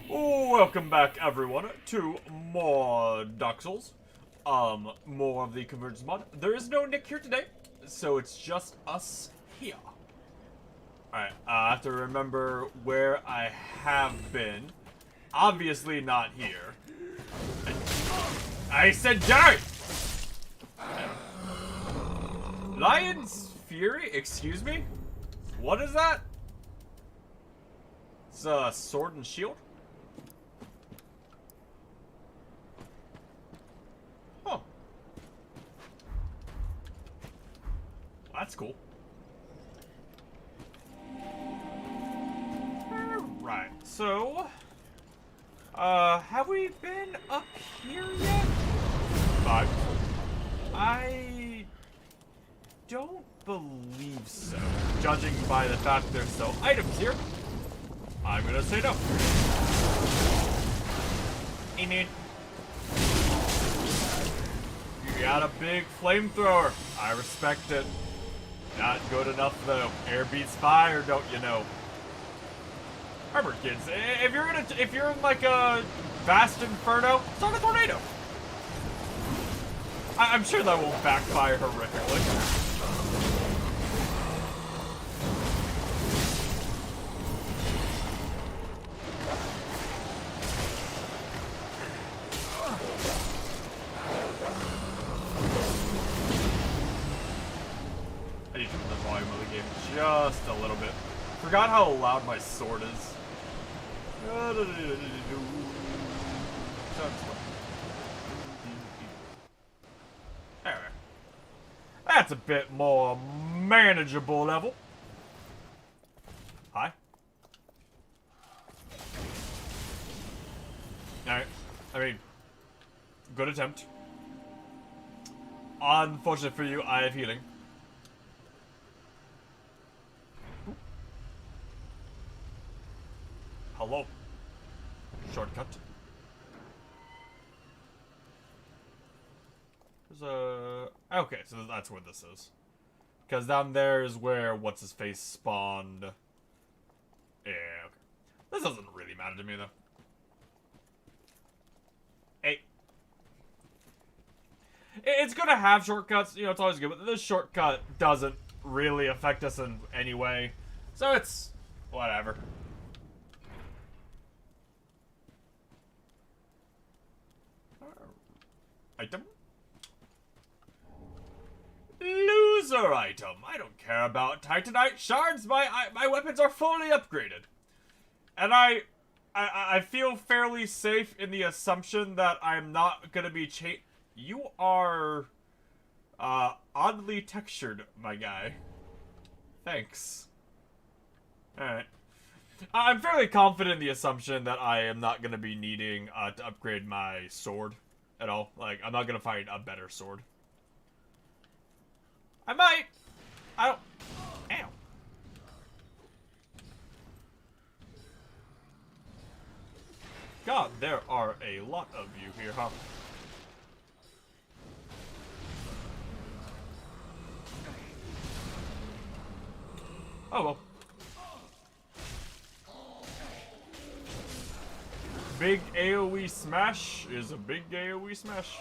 Welcome back, everyone, to more Dark Souls. More of the Convergence mod. There is no Nick here today, so it's just us here. Alright, I have to remember where I have been. Obviously not here. I said die! Lion's Fury? Excuse me? What is that? It's a sword and shield? Huh. That's cool. Alright, so... have we been up here yet? I don't believe so. Judging by the fact there's no items here, I'm gonna say no. Hey, man. You got a big flamethrower. I respect it. Not good enough, though. Air beats fire, don't you know? Remember, kids, if you're in like a vast inferno, start a tornado. I'm sure that will backfire horrifically. I need to turn the volume of the game just a little bit. Forgot how loud my sword is. Anyway, that's a bit more manageable level. Hi. Alright, I mean, good attempt. Unfortunate for you, I have healing. Hello. Shortcut. There's a... Okay, so that's where this is. Because down there is where What's-His-Face spawned. Yeah, okay. This doesn't really matter to me, though. Hey. It's gonna have shortcuts, you know, it's always good, but this shortcut doesn't really affect us in any way. So it's... whatever. Item? Loser item. I don't care about Titanite shards. My weapons are fully upgraded. And I feel fairly safe in the assumption that I'm not gonna be You are oddly textured, my guy. Thanks. Alright. I'm fairly confident in the assumption that I am not gonna be needing to upgrade my sword at all. Like, I'm not gonna find a better sword. I might. I don't. Ow. God, there are a lot of you here, huh? Oh well. Big AoE smash is a big AoE smash.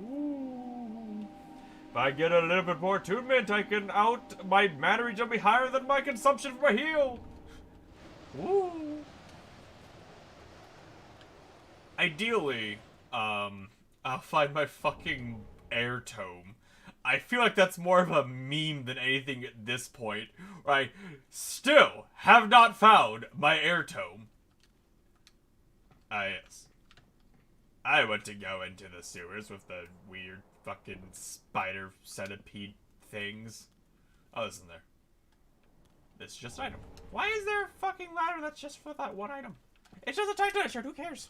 Ooh. If I get a little bit more attunement, I can my mana regen will be higher than my consumption for my heal. Woo. Ideally, I'll find my fucking air tome. I feel like that's more of a meme than anything at this point, where I still have not found my air tome. Ah, yes. I want to go into the sewers with the weird fucking spider centipede things. Oh, this isn't there. This is just an item. Why is there a fucking ladder that's just for that one item? It's just a Titanite shard, who cares?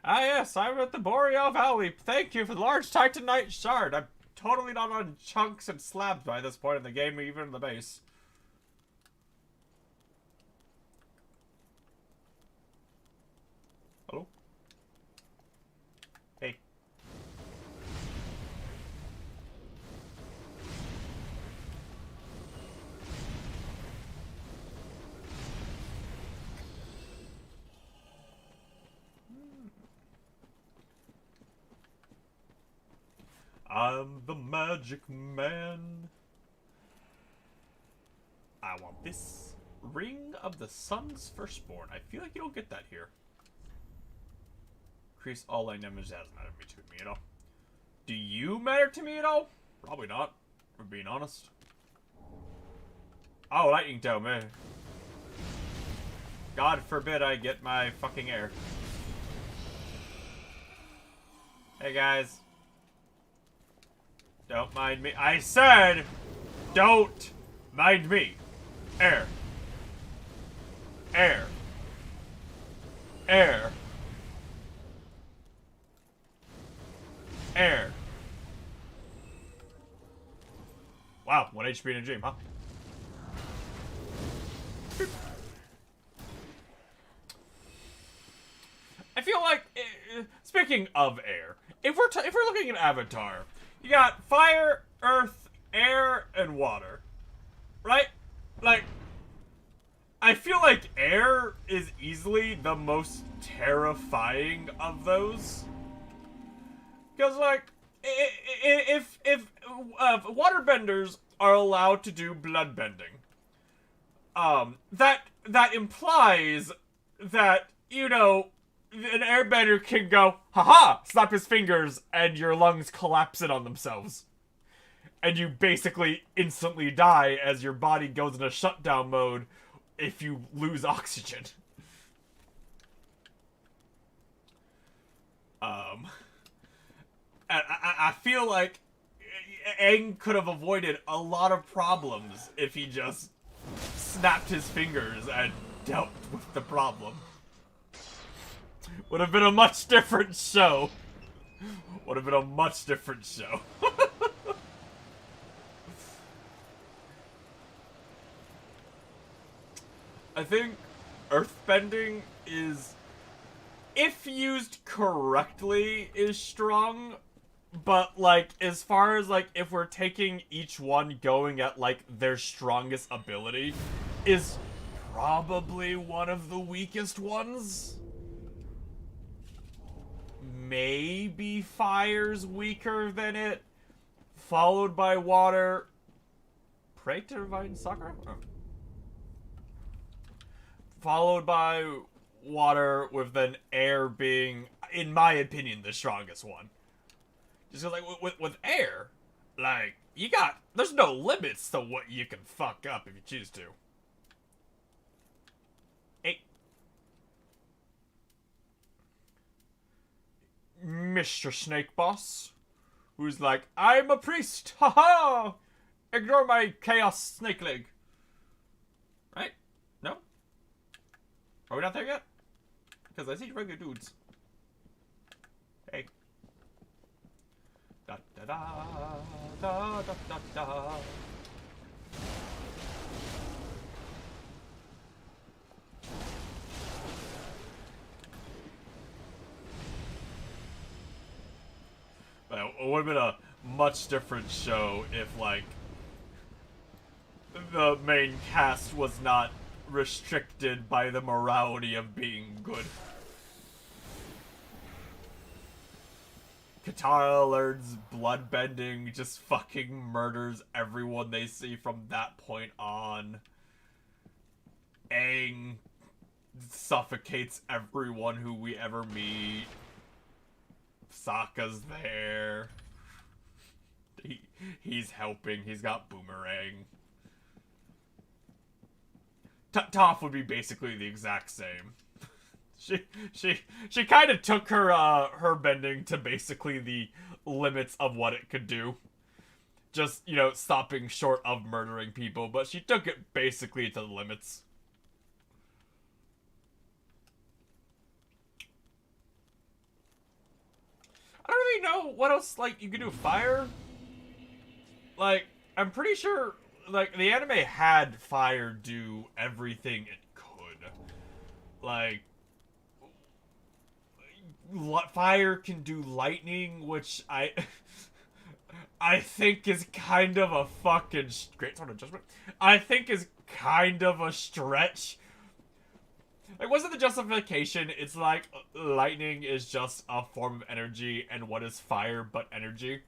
Ah yes, I'm at the Boreal Valley. Thank you for the large Titanite shard. I'm totally not on chunks and slabs by this point in the game, even in the base. Hello? Hey. I'm the magic man. I want this Ring of the Sun's Firstborn. I feel like you don't get that here. Increase all line damage. That doesn't matter to me at all. Do you matter to me at all? Probably not, for being honest. Oh, lightning dome, eh? God forbid I get my fucking air. Hey guys. Don't mind me. I said, don't mind me. Air. Air. Air. Air. Wow, 1 HP in a dream, huh? I feel like, speaking of air, if we're looking at Avatar, you got fire, earth, air, and water, right? Like, I feel like air is easily the most terrifying of those, because like, if waterbenders are allowed to do bloodbending, that implies that, you know, an airbender can go, haha, snap his fingers, and your lungs collapse in on themselves. And you basically instantly die as your body goes into shutdown mode if you lose oxygen. I feel like Aang could have avoided a lot of problems if he just snapped his fingers and dealt with the problem. Would have been a much different show. Would have been a much different show. I think earthbending is, if used correctly, is strong. But, like, as far as, like, if we're taking each one going at, like, their strongest ability, is probably one of the weakest ones. Maybe fire's weaker than it, followed by water. Pray to Divine Sakura? Oh. Followed by water, with then air being, in my opinion, the strongest one. Just like with air, like, you got, there's no limits to what you can fuck up if you choose to. Hey. Mr. Snake Boss, who's like, I'm a priest, haha! Ignore my chaos snake leg. Right? No? Are we not there yet? Because I see regular dudes. Hey. Da da da da da da da. But it would have been a much different show if, like, the main cast was not restricted by the morality of being good. Katara learns bloodbending, just fucking murders everyone they see from that point on. Aang suffocates everyone who we ever meet. Sokka's there. He's helping. He's got Boomerang. Toph would be basically the exact same. She kind of took her bending to basically the limits of what it could do. Just, you know, stopping short of murdering people, but she took it basically to the limits. I don't really know what else, like, you could do with fire. Like, I'm pretty sure, like, the anime had fire do everything it could. Like, fire can do lightning, which I think is kind of a fucking great sort of judgment. I think is kind of a stretch. Like, wasn't the justification? It's like lightning is just a form of energy, and what is fire but energy?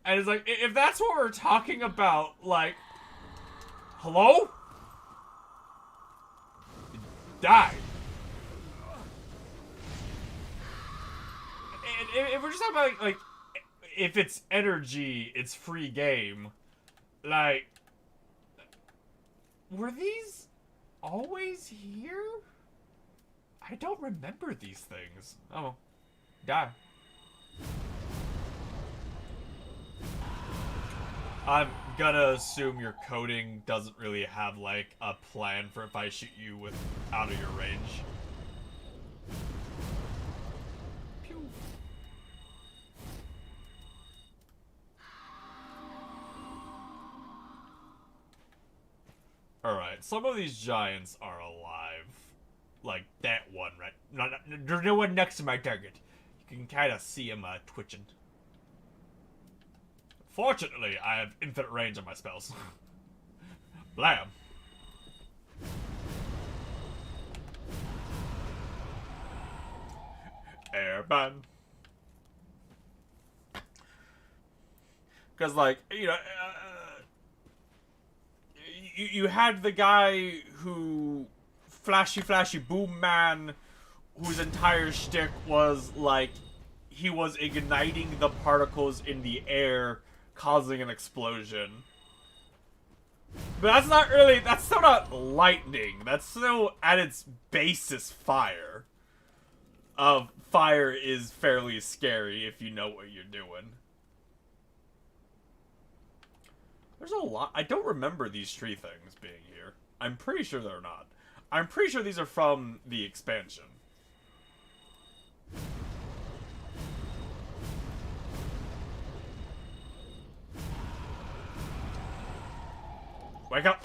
And it's like, if that's what we're talking about, like, hello? Die. And if we're just talking about, like, if it's energy, it's free game. Like, were these always here? I don't remember these things. Oh, die. I'm gonna assume your coding doesn't really have, like, a plan for if I shoot you with out of your range. Pew. Alright, some of these giants are alive. Like that one, right? There's no one next to my target. You can kind of see him twitching. Fortunately, I have infinite range on my spells. Blam. Airban. Because, like, you know, you had the guy who... Flashy Boom Man, whose entire shtick was, like, he was igniting the particles in the air, causing an explosion. But that's not really, that's still not lightning. That's still, at its basis, fire. Fire is fairly scary if you know what you're doing. There's a lot, I don't remember these tree things being here. I'm pretty sure they're not. I'm pretty sure these are from the expansion. Wake up!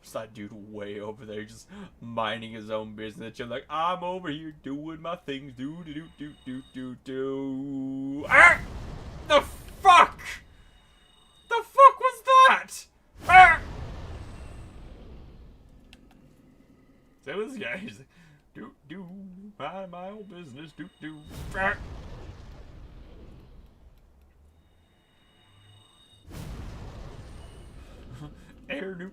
There's that dude way over there just minding his own business. You're like, I'm over here doing my things. Do. Ah! The fuck? The fuck was that? Ah! So it was, yeah, he's like, mind my own business, ah! Air nuke,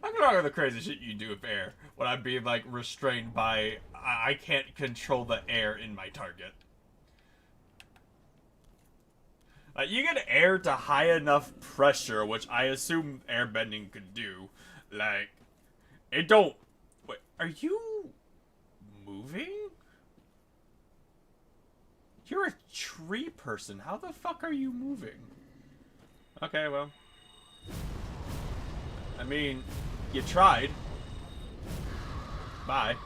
I'm talking about the crazy shit you do with air when I'm being, like, restrained by, I can't control the air in my target. You get air to high enough pressure, which I assume airbending could do. Like, it don't... Wait, are you moving? You're a tree person. How the fuck are you moving? Okay, well... I mean, you tried. Bye.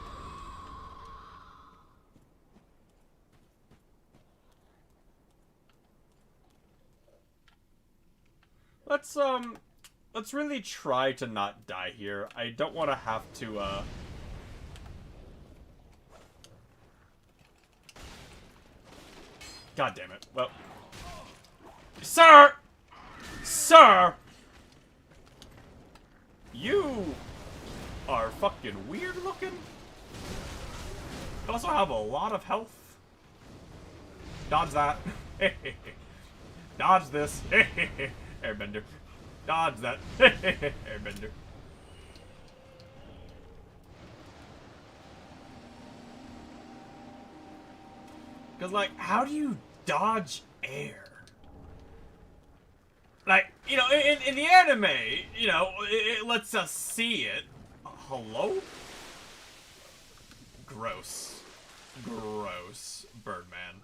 Let's really try to not die here. I don't want to have to, God damn it. Well. Sir! Sir! You are fucking weird looking. You also have a lot of health. Dodge that. Dodge this. Airbender. Dodge that. Airbender. Because, like, how do you dodge air? Like, you know, in the anime, you know, it lets us see it. Hello? Gross. Gross. Birdman.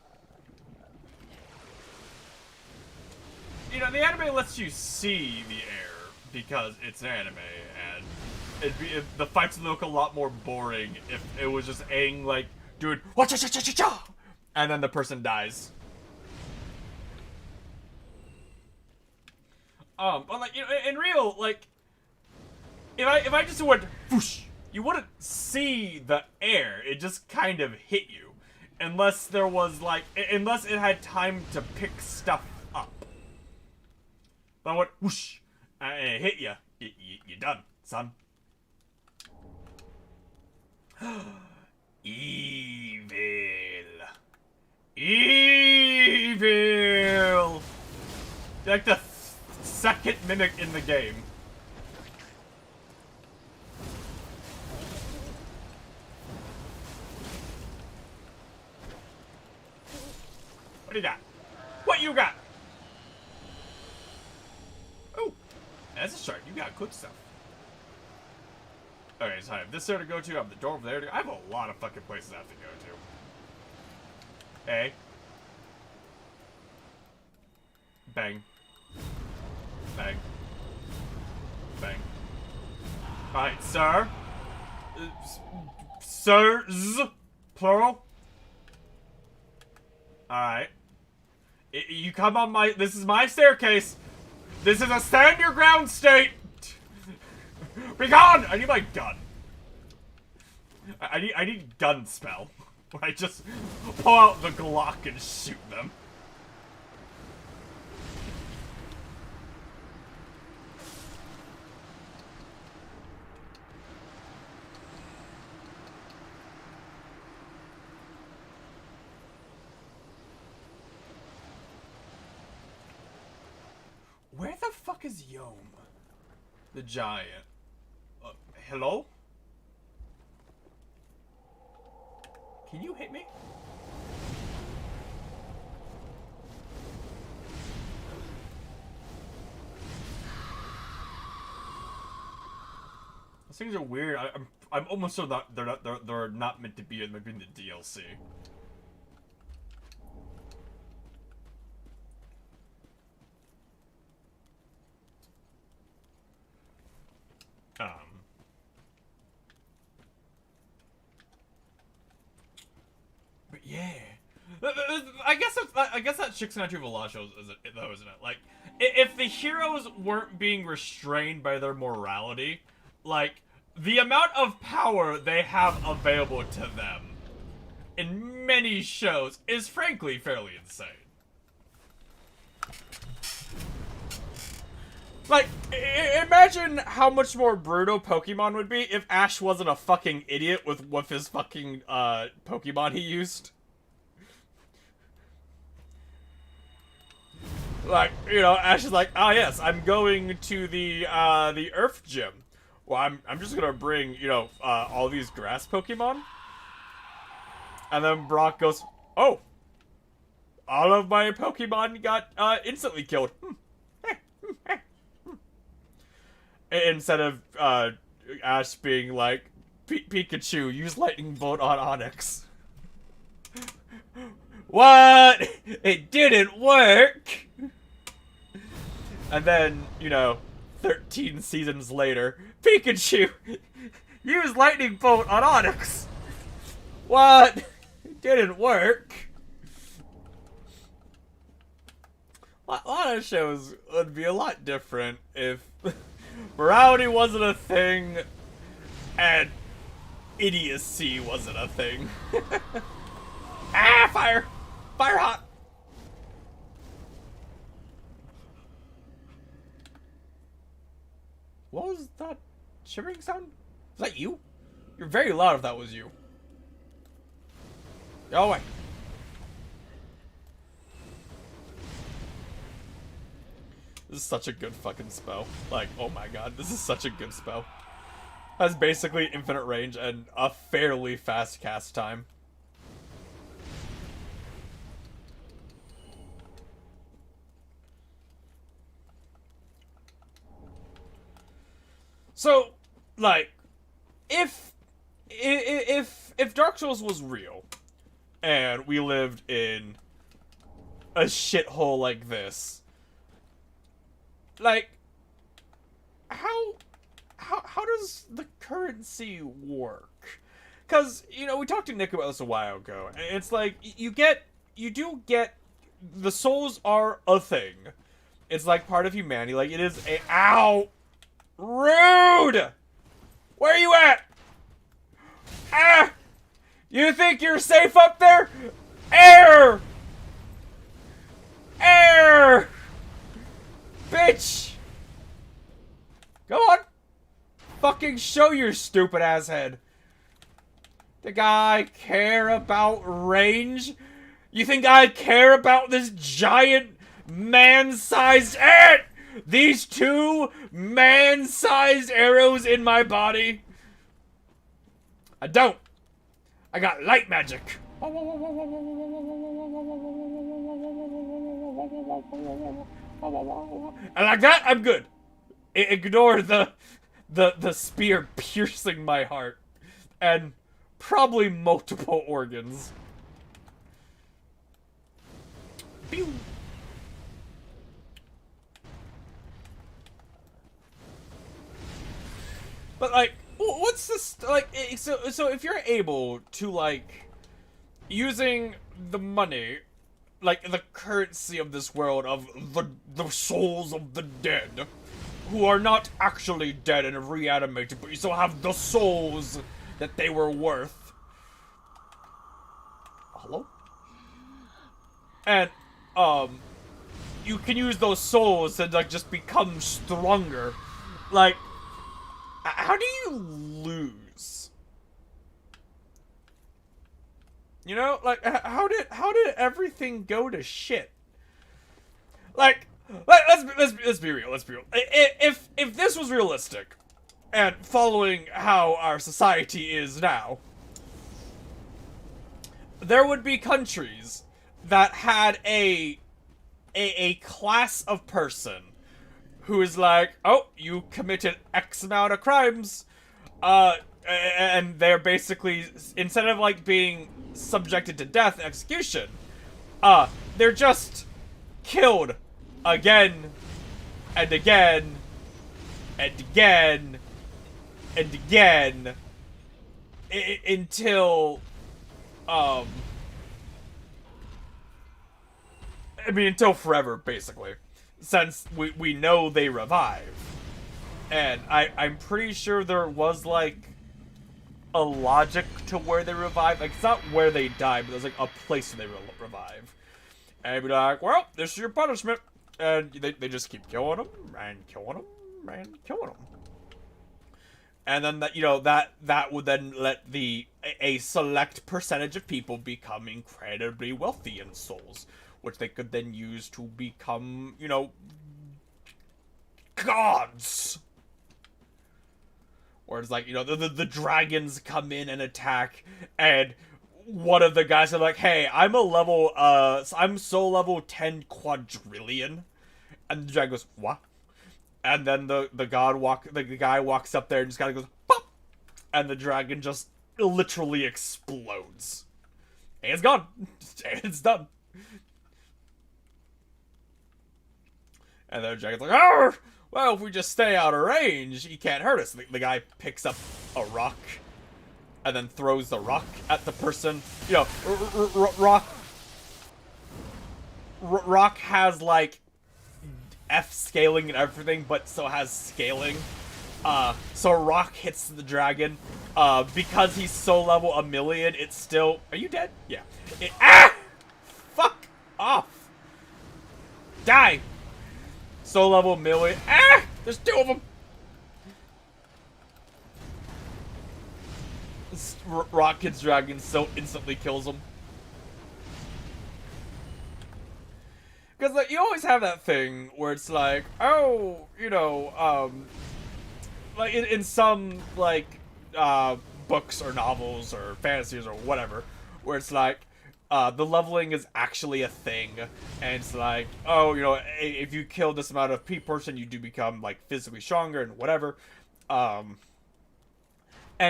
You know, the anime lets you see the air because it's an anime, and the fights would look a lot more boring if it was just Aang, like, doing wha-cha-cha-cha-cha-cha, and then the person dies. But like, you know, in real, like, if I just went whoosh, you wouldn't see the air. It just kind of hit you, unless there was like, unless it had time to pick stuff up. But I went whoosh, and it hit you. You're done, son. second mimic in the game. What do you got? What you got? Oh, that's a shark. You got good stuff. Okay, so I have this there to go to. I have the door over there to go. I have a lot of fucking places I have to go to. Hey. Bang. Bang. Bang. Alright, sir. Sirs. Plural. Alright. You come on my... This is my staircase. This is a stand your ground state. Be gone! I need my gun. I need gun spell. Where I just pull out the Glock and shoot them. Where the fuck is Yom? The giant. Hello? Can you hit me? Those things are weird. I'm almost sure that they're not meant to be in the DLC. But yeah, I guess that Shixanatu Velasho is it though, isn't it? Like, if the heroes weren't being restrained by their morality, like, the amount of power they have available to them in many shows is frankly fairly insane. Like, imagine how much more brutal Pokemon would be if Ash wasn't a fucking idiot with his fucking, Pokemon he used. Like, you know, Ash is like, ah, yes, I'm going to the Earth Gym. Well, I'm just gonna bring, you know, all these grass Pokemon. And then Brock goes, oh, all of my Pokemon got, instantly killed. Instead of, Ash being like, Pikachu, use Lightning Bolt on Onix. What? It didn't work! And then, you know, 13 seasons later, Pikachu, use Lightning Bolt on Onix. What? It didn't work. A lot of shows would be a lot different if morality wasn't a thing and idiocy wasn't a thing. Ah, fire! Fire hot! What was that shivering sound? Was that you? You're very loud if that was you. Go away. This is such a good fucking spell. Like, oh my god, this is such a good spell. Has basically infinite range and a fairly fast cast time. So, like, if Dark Souls was real, and we lived in a shithole like this, like, how does the currency work? Because, you know, we talked to Nick about this a while ago, and it's like, you do get, the souls are a thing. It's like part of humanity, like, it is a, ow! Rude! Where are you at? Ah! You think you're safe up there? Air! Air! Bitch! Go on! Fucking show your stupid ass head. Think I care about range? You think I care about this giant man-sized ant these two man-sized arrows in my body? I don't. I got light magic. And like that, I'm good. Ignore the spear piercing my heart. And probably multiple organs. Pew. But like, what's this like? So if you're able to like using the money, like the currency of this world of the souls of the dead, who are not actually dead and reanimated, but you still have the souls that they were worth. Hello? And you can use those souls to like just become stronger. Like, how do you lose? You know, like how did everything go to shit? Like, let's be real. Let's be real. If this was realistic, and following how our society is now, there would be countries that had a class of person who is like, oh, you committed X amount of crimes, and they're basically, instead of like being subjected to death, execution, they're just killed again and again and again and again until until forever, basically, since we know they revive. And I'm pretty sure there was like a logic to where they revive. Like, it's not where they die, but there's like a place where they revive. And I'd be like, well, this is your punishment. And they just keep killing them and killing them and killing them. And then that, you know, that would then let a select percentage of people become incredibly wealthy in souls, which they could then use to become, you know, gods. Or it's like, you know, the dragons come in and attack, and one of the guys are like, hey, I'm soul level 10 quadrillion. And the dragon goes, what? And then the guy walks up there and just kind of goes, pop! And the dragon just literally explodes. And it's gone. And it's done. And the dragon's like, oh, well, if we just stay out of range, he can't hurt us. The guy picks up a rock and then throws the rock at the person. You know, rock has like F scaling and everything, but still has scaling. So rock hits the dragon. Because he's soul level 1,000,000, it's still... Are you dead? Yeah. Fuck off. Die. Soul level 1,000,000. There's two of them. Rock hits dragon, so instantly kills him. Because like, you always have that thing where it's like, oh, you know, like in some like books or novels or fantasies or whatever, where it's like the leveling is actually a thing, and it's like, oh, you know, if you kill this amount of person, you do become like physically stronger and whatever. And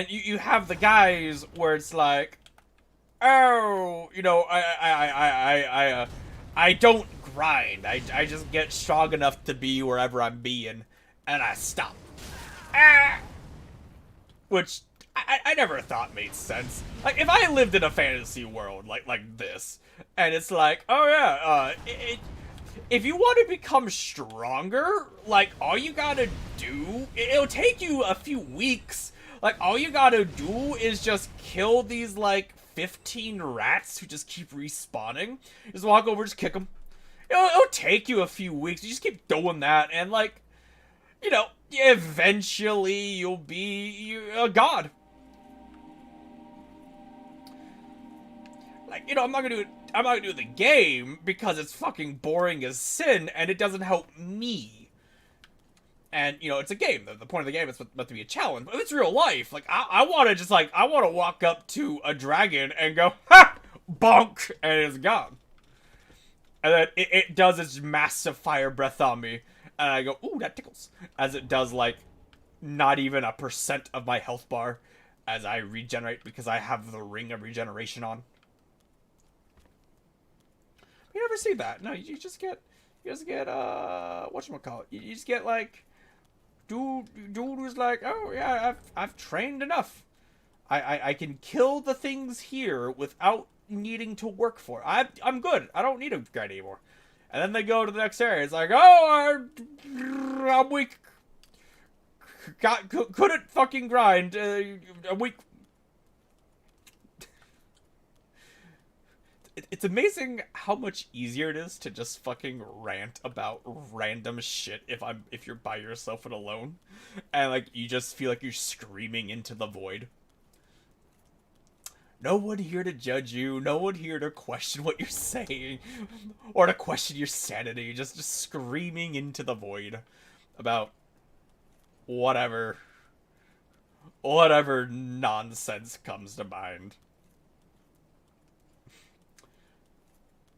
you have the guys where it's like, oh, you know, I don't grind. I just get strong enough to be wherever I'm being, and I stop. Which I never thought made sense. Like, if I lived in a fantasy world like this, and it's like, oh yeah, if you want to become stronger, like, all you gotta do, it'll take you a few weeks. Like, all you gotta do is just kill these, like, 15 rats who just keep respawning. Just walk over, just kick them. It'll take you a few weeks. You just keep doing that, and, like, you know, eventually you'll be a god. Like, you know, I'm not gonna do the game because it's fucking boring as sin, and it doesn't help me. And, you know, it's a game. The point of the game is meant to be a challenge. But it's real life. Like, I want to just, like, I want to walk up to a dragon and go, ha! Bonk! And it's gone. And then it does its massive fire breath on me. And I go, ooh, that tickles. As it does, like, not even a % of my health bar as I regenerate because I have the ring of regeneration on. You never see that. No, you just get, whatchamacallit? You just get, like, dude who's like, oh yeah, I've trained enough. I can kill the things here without needing to work for it. I'm good. I don't need a grind anymore. And then they go to the next area. It's like, oh, I'm weak. Couldn't fucking grind. I'm weak. It's amazing how much easier it is to just fucking rant about random shit if you're by yourself and alone, and like you just feel like you're screaming into the void. No one here to judge you. No one here to question what you're saying, or to question your sanity. Just screaming into the void about whatever nonsense comes to mind.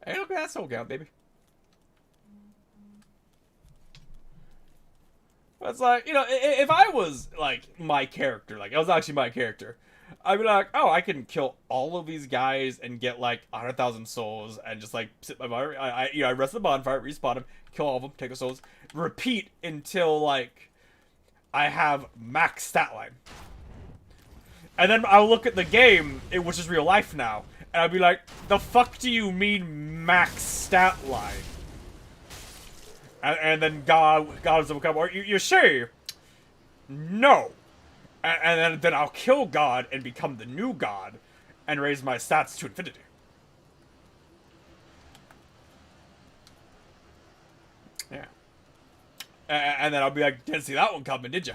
Hey, look at that soul count, baby. It's like, you know, if I was, like, my character, like, I was actually my character, I'd be like, oh, I can kill all of these guys and get, like, 100,000 souls and just, like, sit my fire. I rest the bonfire, respawn them, kill all of them, take the souls, repeat until, like, I have max stat line. And then I'll look at the game, which is real life now, and I'll be like, the fuck do you mean max stat line? And then God will come, are you sure? No. And then I'll kill God and become the new God and raise my stats to infinity. Yeah. And then I'll be like, didn't see that one coming, did you?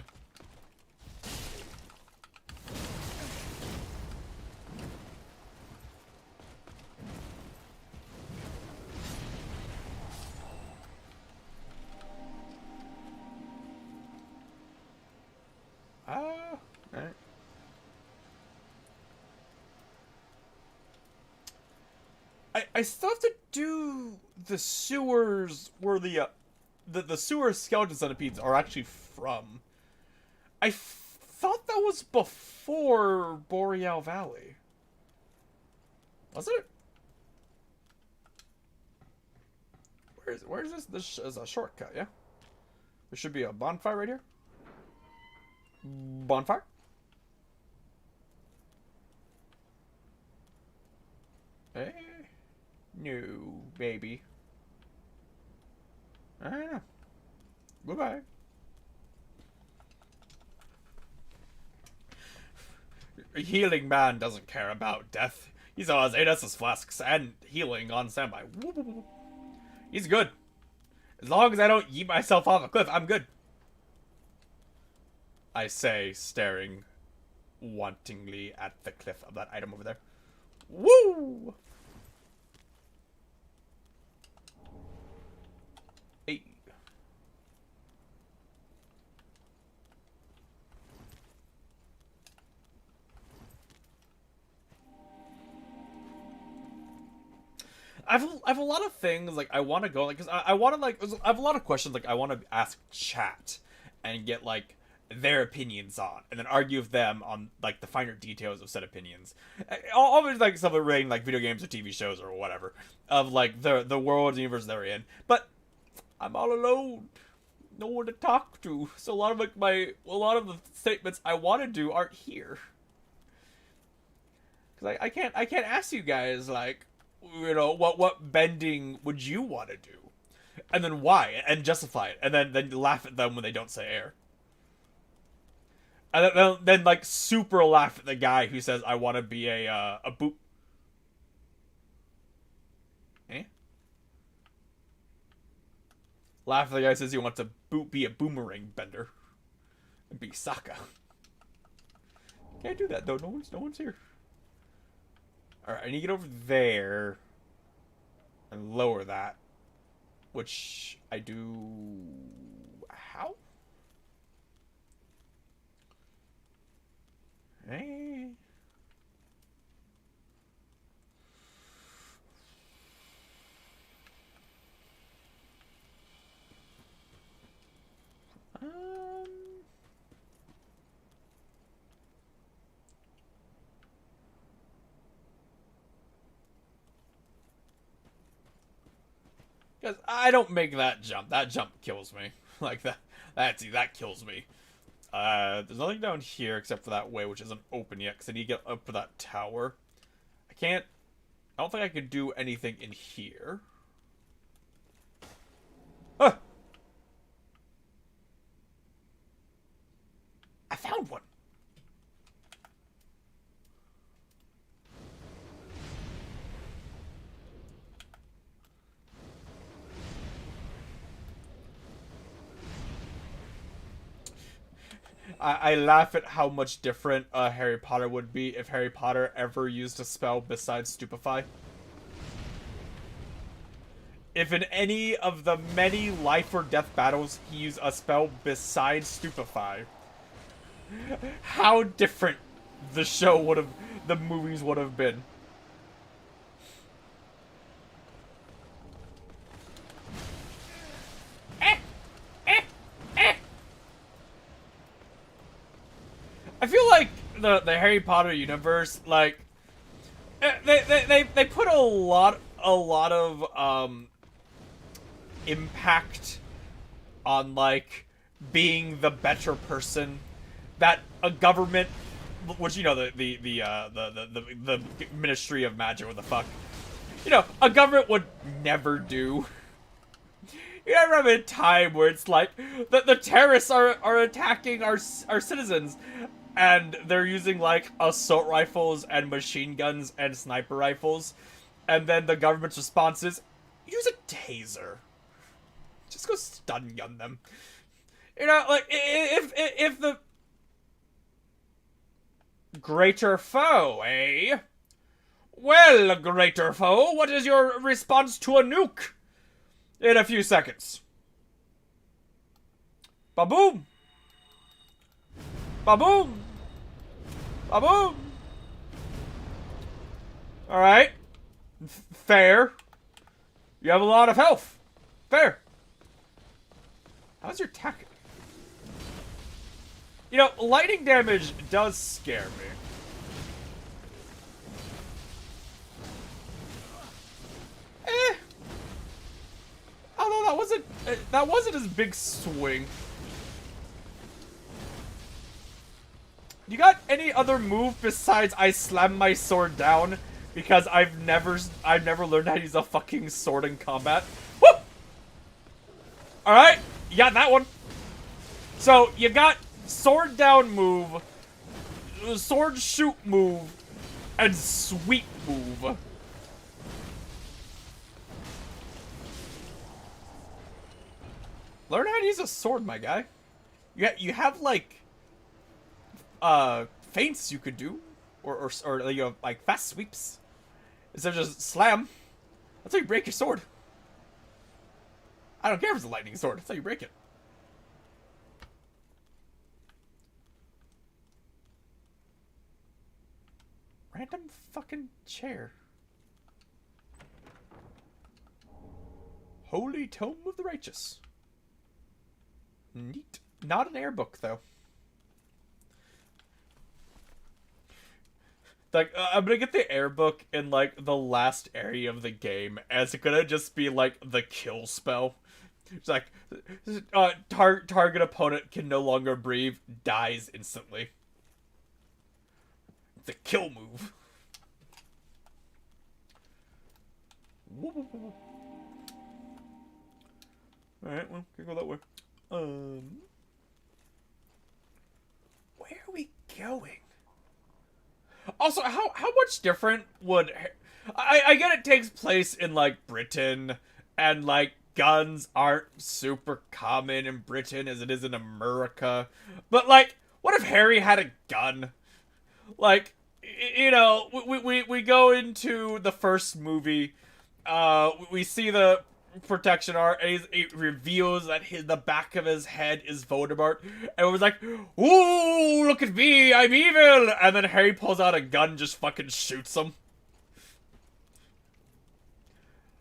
Alright. I still have to do the sewers where the sewer skeleton centipedes are actually from. I thought that was before Boreal Valley. Was it? Where's this? This is a shortcut, yeah? There should be a bonfire right here. Bonfire? Eh? No, baby. I don't know. Goodbye. A healing man doesn't care about death. He's always 8 Estus flasks and healing on standby. He's good. As long as I don't yeet myself off a cliff, I'm good. I say, staring wantingly at the cliff of that item over there. Woo! Hey. I have a lot of things like I want to go like because I want to like I have a lot of questions like I want to ask chat and get like their opinions on and then argue with them on like the finer details of said opinions. Always like stuff relating like video games or TV shows or whatever of like the world and universe they're in. But I'm all alone, no one to talk to. So a lot of like a lot of the statements I want to do aren't here. Cause I can't ask you guys like, you know, what bending would you want to do, and then why, and justify it, and then laugh at them when they don't say air, and then like super laugh at the guy who says I want to be a boot. Eh? Laugh at the guy who says he wants to be a boomerang bender, and be Sokka. Can't do that though. No one's here. Alright, I need to get over there and lower that. Which I do... How? Hey. Because I don't make that jump. That jump kills me. Like that kills me. There's nothing down here except for that way, which isn't open yet, because I need to get up for that tower. I don't think I can do anything in here. Huh! I found one! I laugh at how much different Harry Potter would be if Harry Potter ever used a spell besides Stupefy. If in any of the many life or death battles he used a spell besides Stupefy, how different the movies would have been. I feel like the Harry Potter universe, like, they put a lot of impact on, like, being the better person that a government, which, you know, the Ministry of Magic, what the fuck, you know, a government would never do. You ever have a time where it's like the terrorists are attacking our citizens, and they're using like assault rifles and machine guns and sniper rifles, and then the government's response is use a taser. Just go stun gun them. You know, like if the greater foe, eh? Well, greater foe, what is your response to a nuke? In a few seconds. Ba-boom! Ba-boom! Ba-boom! Alright. Fair. You have a lot of health. Fair. How's your attack? You know, lightning damage does scare me. Although that wasn't his big swing. You got any other move besides I slam my sword down? Because I've never learned how to use a fucking sword in combat. Woo! Alright, you got that one. So you got sword down move, sword shoot move, and sweep move. Learn how to use a sword, my guy. You have like feints you could do, or you know, like fast sweeps instead of just slam. That's how you break your sword. I don't care if it's a lightning sword. That's how you break it. Random fucking chair. Holy Tome of the Righteous. Neat. Not an air book, though. Like, I'm gonna get the air book in, like, the last area of the game, as it's gonna just be, like, the kill spell. It's like, target opponent can no longer breathe, dies instantly. The kill move. Alright, well, can go that way. Where are we going? Also, how much different would... I get it takes place in, like, Britain, and, like, guns aren't super common in Britain as it is in America. But, like, what if Harry had a gun? Like, you know, we go into the first movie, we see the protection art, and it reveals that the back of his head is Voldemort, and it was like, "Ooh, look at me, I'm evil!" And then Harry pulls out a gun, and just fucking shoots him.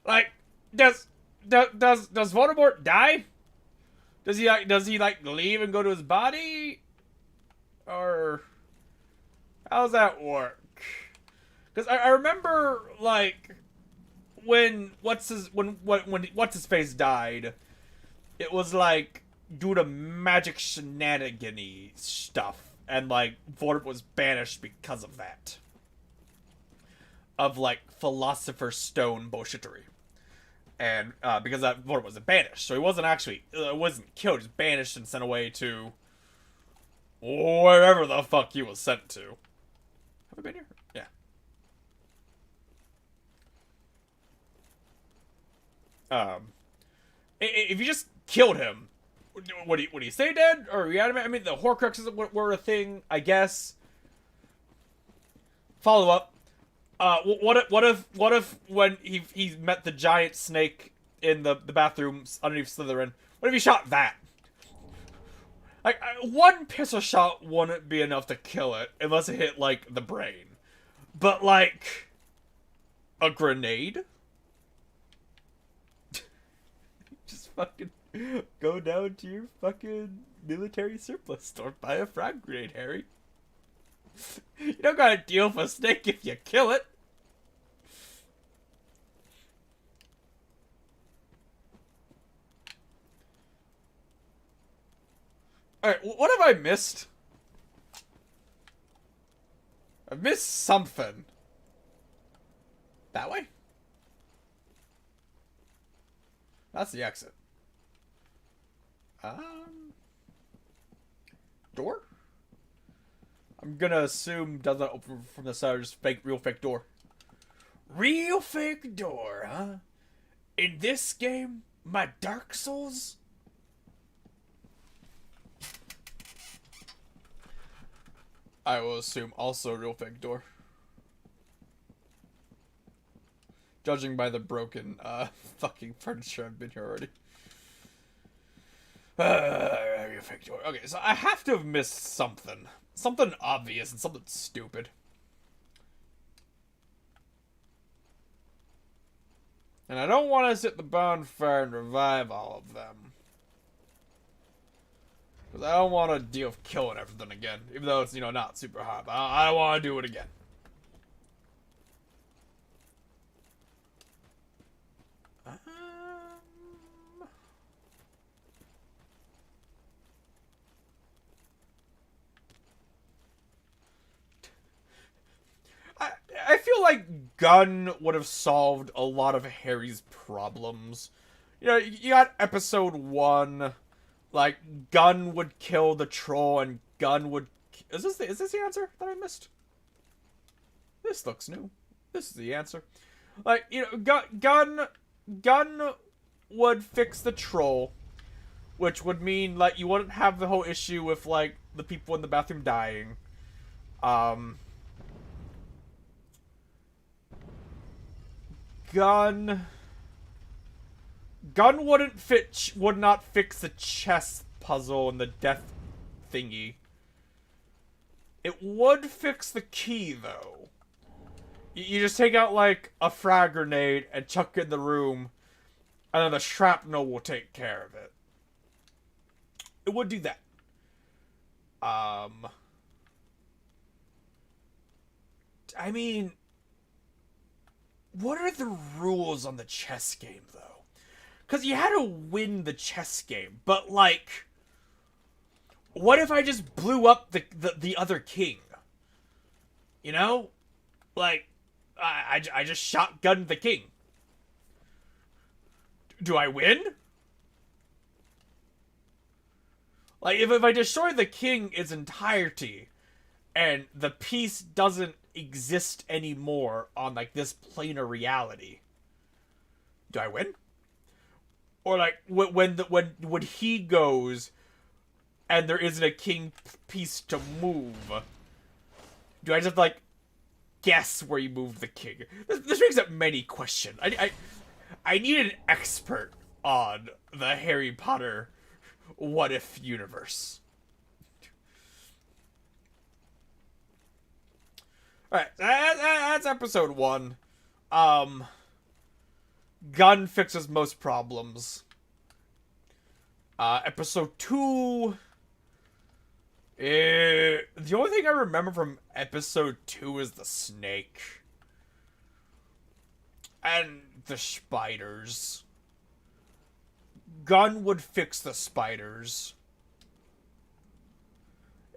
Like, does Voldemort die? Does he like leave and go to his body, or how does that work? Because I remember like when what's his face died, it was like due to magic shenanigan-y stuff, and like Voldemort was banished because of that, of like Philosopher's Stone bullshittery. And because that Voldemort wasn't banished, so he wasn't actually wasn't killed, just banished and sent away to wherever the fuck he was sent to. Have we been here? Yeah. If you just killed him, would he stay dead or reanimate? I mean, the Horcruxes were a thing, I guess. Follow up. What if when he met the giant snake in the bathrooms underneath Slytherin? What if he shot that? Like, one pistol shot wouldn't be enough to kill it unless it hit like the brain, but like a grenade. Just fucking go down to your fucking military surplus store, buy a frag grenade, Harry. You don't gotta deal with a snake if you kill it. Alright, what have I missed? I've missed something. That way? That's the exit. Door? I'm gonna assume doesn't open from the side, just real fake door. Real fake door, huh? In this game, my Dark Souls? I will assume also real fake door. Judging by the broken, fucking furniture, I've been here already. Real fake door. Okay, so I have to have missed something. Something obvious and something stupid. And I don't want to sit the bonfire and revive all of them. Because I don't want to deal with killing everything again. Even though it's, not super hot. But I don't want to do it again. I feel like Gun would have solved a lot of Harry's problems. You got episode 1, like, Gun would kill the troll and Gun would... Is this the answer that I missed? This looks new. This is the answer. Like, Gun would fix the troll, which would mean, like, you wouldn't have the whole issue with, like, the people in the bathroom dying. Gun would not fix the chess puzzle and the death thingy. It would fix the key, though. You just take out, like, a frag grenade and chuck it in the room, and then the shrapnel will take care of it. It would do that. I mean... What are the rules on the chess game, though? Because you had to win the chess game, but, like... What if I just blew up the other king? You know? Like, I just shotgunned the king. Do I win? Like, if I destroy the king in its entirety, and the piece doesn't exist anymore on, like, this plane of reality, do I win? Or, like, when he goes and there isn't a king piece to move, do I just, like, guess where you moved the king? This brings up many questions. I need an expert on the Harry Potter what if universe. Alright, that's episode 1. Gun fixes most problems. Episode 2... the only thing I remember from episode 2 is the snake. And the spiders. Gun would fix the spiders.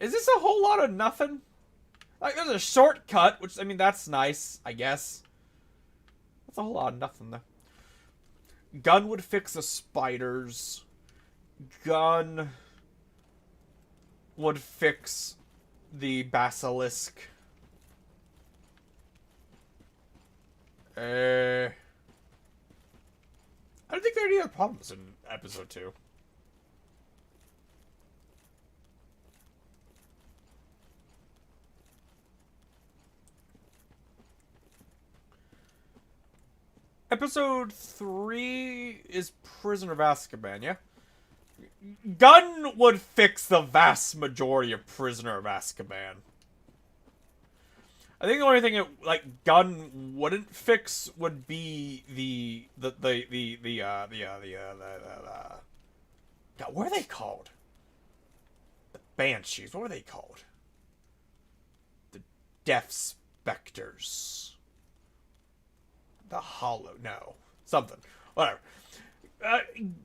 Is this a whole lot of nothing? Like, there's a shortcut, which, I mean, that's nice, I guess. That's a whole lot of nothing, though. Gun would fix the spiders. Gun would fix the basilisk. I don't think there are any other problems in episode 2. Episode 3 is Prisoner of Azkaban, yeah? Gun would fix the vast majority of Prisoner of Azkaban. I think the only thing it, like, Gun wouldn't fix would be God, what are they called? The Banshees, what were they called? The Death Specters. The Hollow, no. Something. Whatever.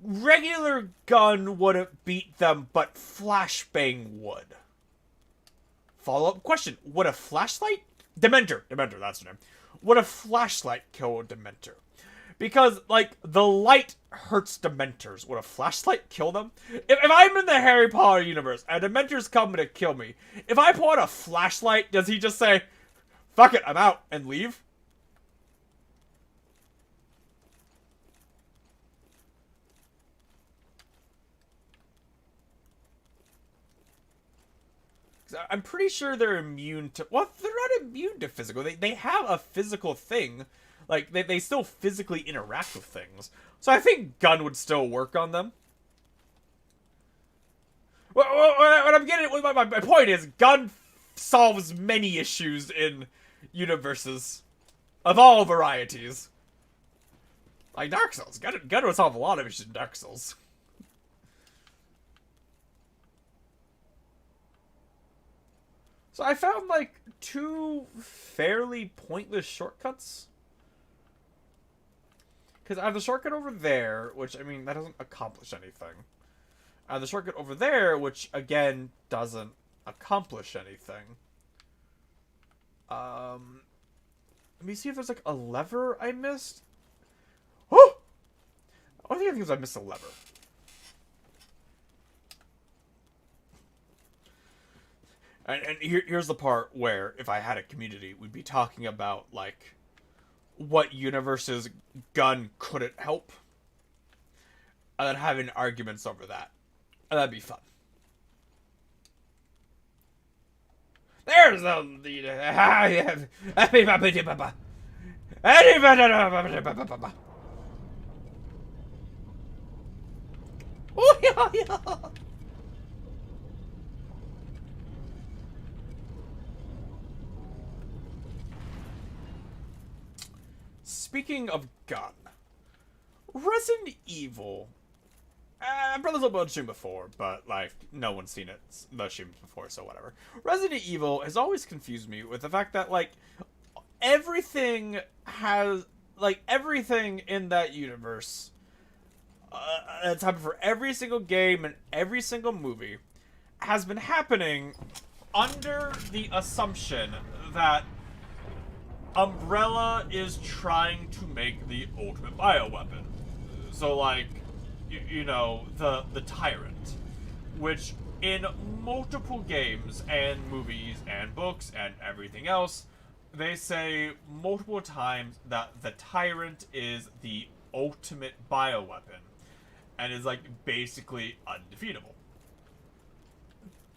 Regular Gun wouldn't beat them, but Flashbang would. Follow-up question. Would a flashlight? Dementor, that's her name. Would a flashlight kill a Dementor? Because, like, the light hurts Dementors. Would a flashlight kill them? If I'm in the Harry Potter universe, and Dementor's coming to kill me, if I pull out a flashlight, does he just say, fuck it, I'm out, and leave? I'm pretty sure they're immune to... Well, they're not immune to physical. They have a physical thing. Like, they still physically interact with things. So I think Gun would still work on them. What I'm getting... My point is, Gun solves many issues in universes. Of all varieties. Like Dark Souls. Gun would solve a lot of issues in Dark Souls. So I found, like, 2 fairly pointless shortcuts. Because I have the shortcut over there, which, I mean, that doesn't accomplish anything. I have the shortcut over there, which, again, doesn't accomplish anything. Let me see if there's, like, a lever I missed. Oh! I don't think I missed a lever. And here's the part where, if I had a community, we'd be talking about, like, what universes Gun couldn't help. And then having arguments over that. And that'd be fun. There's the... Oh, yeah, yeah. Speaking of Gun, Resident Evil. I've brought this up on stream before, but like no one's seen it the streams before, so whatever. Resident Evil has always confused me with the fact that like everything in that universe that's happened for every single game and every single movie has been happening under the assumption that Umbrella is trying to make the ultimate bioweapon. So, like, you know, the Tyrant. Which, in multiple games and movies and books and everything else, they say multiple times that the Tyrant is the ultimate bioweapon. And is, like, basically undefeatable.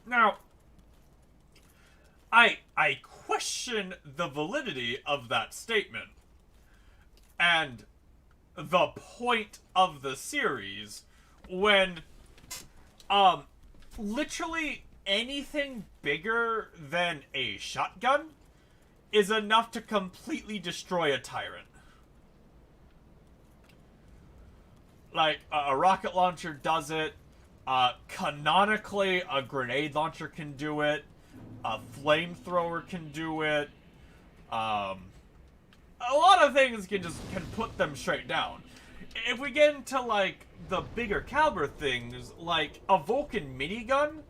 Now, I question the validity of that statement. And the point of the series when, literally anything bigger than a shotgun is enough to completely destroy a tyrant. Like, a rocket launcher does it. Canonically, a grenade launcher can do it. A flamethrower can do it. A lot of things can put them straight down. If we get into, like, the bigger caliber things, like a Vulcan minigun,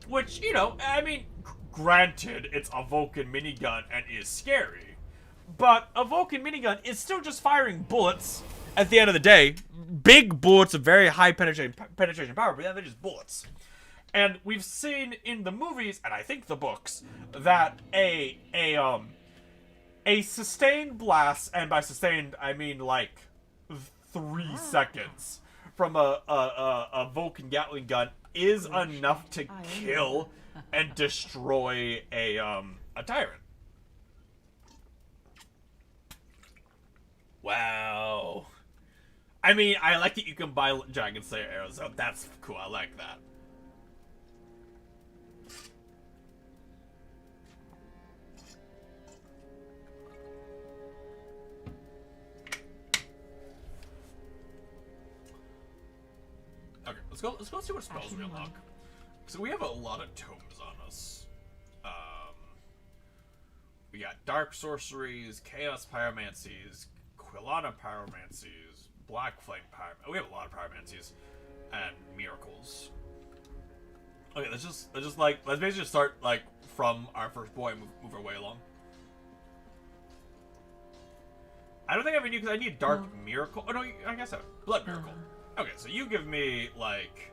which, you know, I mean, granted, it's a Vulcan minigun and is scary, but a Vulcan minigun is still just firing bullets at the end of the day. Big bullets of very high penetration power, but yeah, they're just bullets. And we've seen in the movies, and I think the books, that a sustained blast, and by sustained I mean like 3 seconds from a Vulcan Gatling gun is enough to kill and destroy a tyrant. Wow. I mean, I like that you can buy Dragon Slayer arrows. Oh, that's cool. I like that. Okay, let's go see what spells we unlock. So we have a lot of tomes on us. We got Dark Sorceries, Chaos Pyromancies, Quilana Pyromancies, Black Flame Pyromancies. We have a lot of Pyromancies. And Miracles. Okay, let's basically just start, like, from our first boy and move our way along. I don't think I have any, because I need Dark Miracle. Oh, no, I guess I have Blood Miracle. Okay, so you give me, like,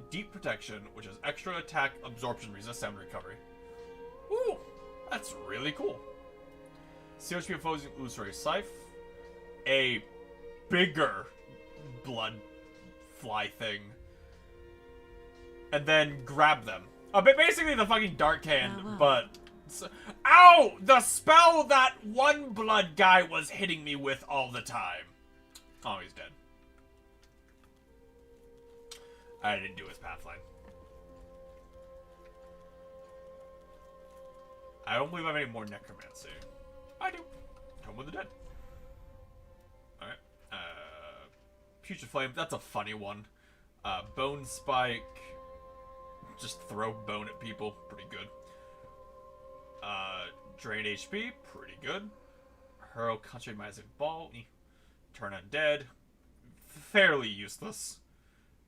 Deep Protection, which is extra attack, absorption, resist, and recovery. Ooh, that's really cool. CHP opposing illusory scythe. A bigger blood fly thing. And then grab them. But basically the fucking Dark Hand, but... Ow! The spell that one blood guy was hitting me with all the time. Oh, he's dead. I didn't do his pathline. I don't believe I have any more necromancy. I do. Tome of the Dead. Alright. Putrid Flame, that's a funny one. Bone Spike. Just throw bone at people. Pretty good. Drain HP. Pretty good. Hurl Concentrated Ball. Turn Undead. Fairly useless.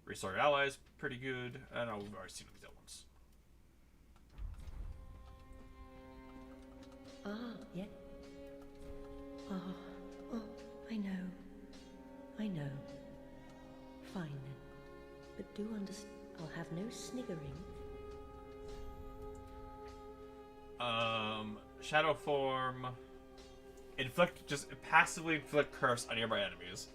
Restore your allies. Pretty good. I know we've already seen these other ones. Yeah. Oh, I know. I know. Fine then. But do understand, I'll have no sniggering. Shadow Form. Just passively inflict curse on nearby enemies.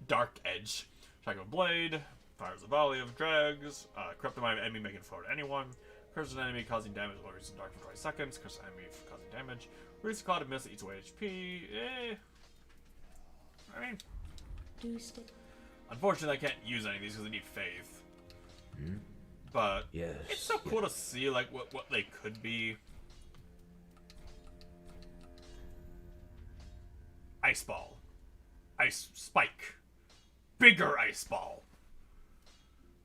Dark Edge. Shadow Blade. Fires a volley of dregs. Corrupt the mind of enemy, making it forward to anyone. Curse an enemy, causing damage while it's in dark for 20 seconds. Curse an enemy, causing damage. Release a cloud of mist that eats away HP. I mean... Do stick. Unfortunately, I can't use any of these because I need faith. But yes, it's so cool to see like what they could be. Ice Ball. Ice Spike. Bigger Ice Ball.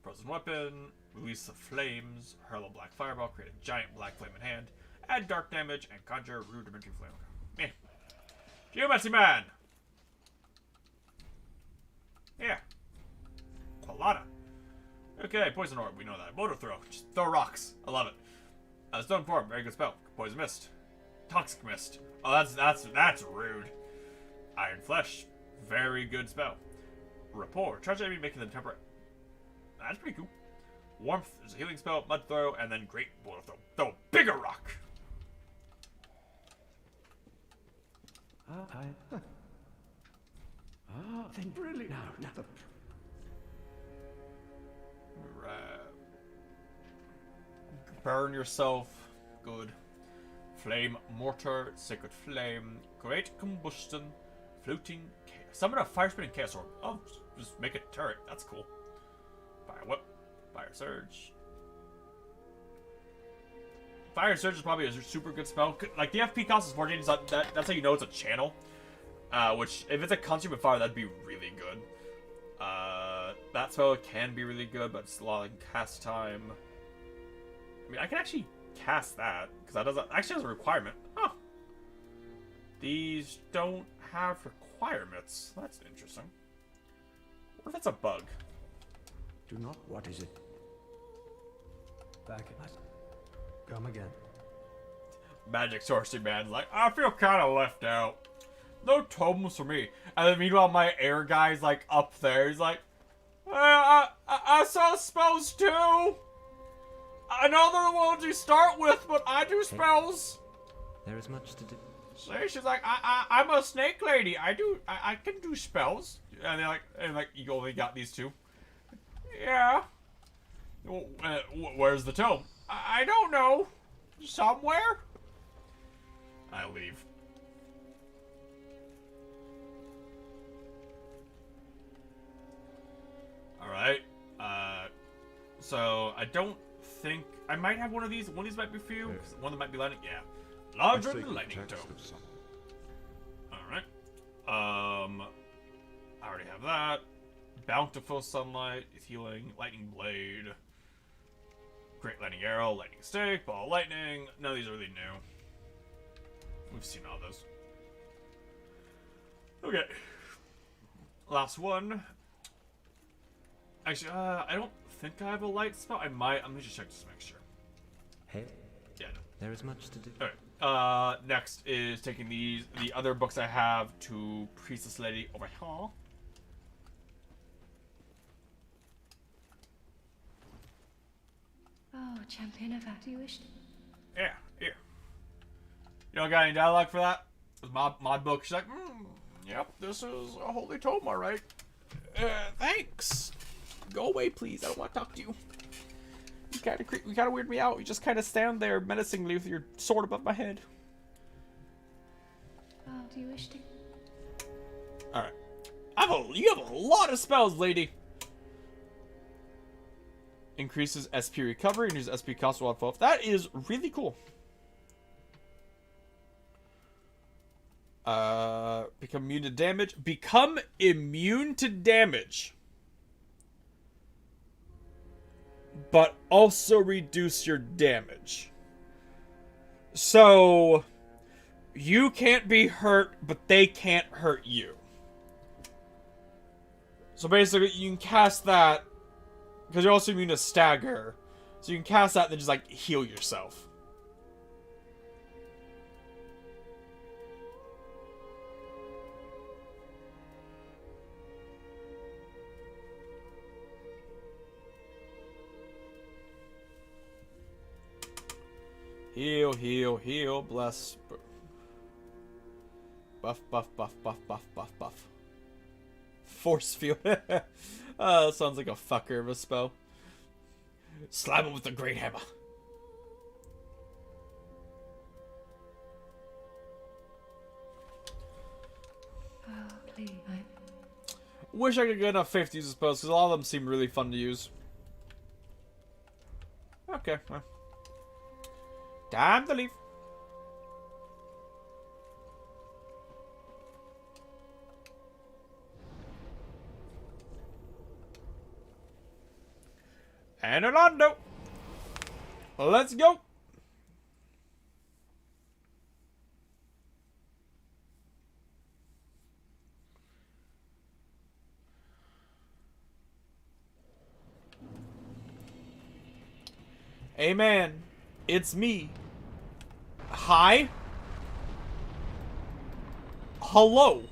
Frozen Weapon. Release the flames. Hurl a black fireball. Create a giant black flame in hand. Add dark damage and conjure a rudimentary flame. Meh. Geomancy Man! Yeah. Quilana. Okay, Poison Orb, we know that. Motor Throw. Just throw rocks. I love it. Stone Form, very good spell. Poison Mist. Toxic Mist. Oh, that's rude. Iron Flesh. Very good spell. Rapport. Charge enemy, making them temperate. That's pretty cool. Warmth. There's a healing spell. Mud Throw, and then Great Motor Throw. Throw bigger rock. Then brilliant. Now the... Burn yourself. Good. Flame Mortar, Sacred Flame, Great Combustion, Floating Chaos. Summon a Fire Spinning Chaos Orb. Oh, just make a turret. That's cool. Fire Whip, Fire Surge. Fire Surge is probably a super good spell. Like, the FP cost is 14, so that's how you know it's a channel. Which, if it's a constant with fire, that'd be really good. That spell can be really good, but it's a lot of cast time. I mean, I can actually cast that, because that doesn't actually has a requirement. Huh. These don't have requirements. That's interesting. What if it's a bug? Do not. What is it? Back at us. Come again. Magic Sorcery Man's like, I feel kind of left out. No totems for me. And then meanwhile, my air guy's like up there. He's like, I saw spells too. I know they're the ones you start with, but I do spells. There is much to do. So she's like, I'm a snake lady. I can do spells. And they're like, you only got these two. Yeah. Where's the tome? I don't know. Somewhere? I leave. Alright. So I don't think I might have one of these. One of these might be for you. One that might be lightning. Yeah. Larger than lightning tomes. Alright. I already have that. Bountiful Sunlight, Healing, Lightning Blade, Great Lightning Arrow, Lightning Stick, Ball of Lightning. None of these are really new. We've seen all those. Okay. Last one. Actually, I don't think I have a light spell. I might. Let me just check just to make sure. Hey, Yeah, no. there is much to do. Alright. Next is taking the other books I have to Priestess Lady over here. Oh, Champion of Art, do you wish to? Yeah, here. You don't got any dialogue for that? It's my book. She's like, yep, this is a holy tome, alright. Thanks. Go away, please. I don't want to talk to you. You kind of weird me out. You just kind of stand there menacingly with your sword above my head. Oh, do you wish to? Alright. You have a lot of spells, lady. Increases SP recovery and uses SP cost while at. That is really cool. Become immune to damage. Become immune to damage. But also reduce your damage. So you can't be hurt, but they can't hurt you. So basically, you can cast that because you're also immune to stagger. So you can cast that and then just like heal yourself. Heal, heal, heal, bless. Buff, buff, buff, buff, buff, buff, buff. Force field. That sounds like a fucker of a spell. Slam him with the great hammer. Oh, please. Wish I could get enough 50s to use spells, because a lot of them seem really fun to use. Okay, well. Time to leave. And Orlando. Let's go. Hey man, it's me. Hi? Hello?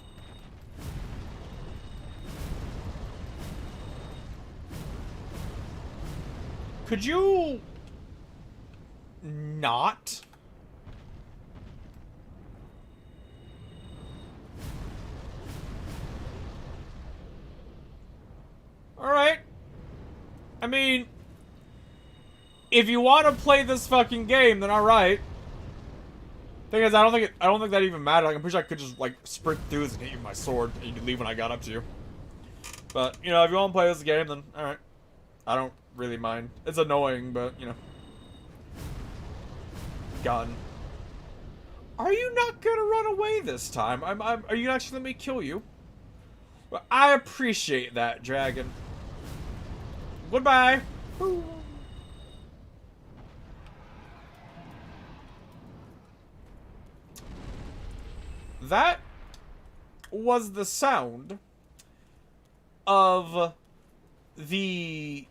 Could you not? Alright. I mean, if you want to play this fucking game, then alright. Thing is, I don't think that even mattered. Like, I'm pretty sure I could just like sprint through this and hit you with my sword, and you could leave when I got up to you. But you know, if you want to play this game, then all right. I don't really mind. It's annoying, but you know. Gun. Are you not gonna run away this time? Are you actually let me kill you? Well, I appreciate that, dragon. Goodbye. Woo. That was the sound of the